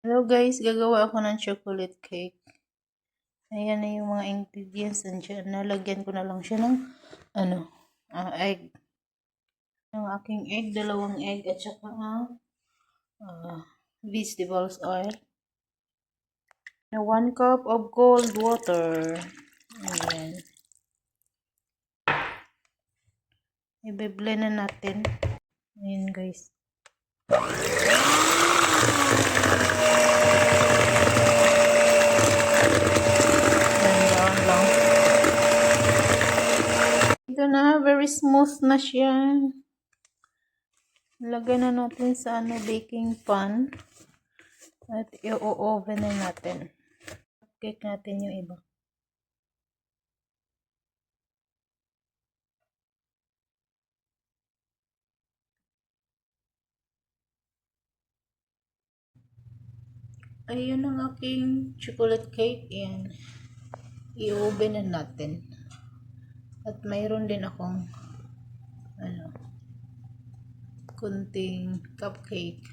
Hello guys, gagawa ako ng chocolate cake. Ayan na yung mga ingredients nandiyan. Nalagyan ko na lang siya ng egg. Ang aking egg, dalawang egg at saka vegetables oil. Na 1 cup of cold water. Ayan. I-blend na natin. Ayan guys. Ito na, very smooth na siya. Lagay na natin sa baking pan. At i-oven na natin. Cake natin yung iba. Ayun ang aking chocolate cake. Ayan. I-oven na natin. At mayroon din akong kunting cupcake.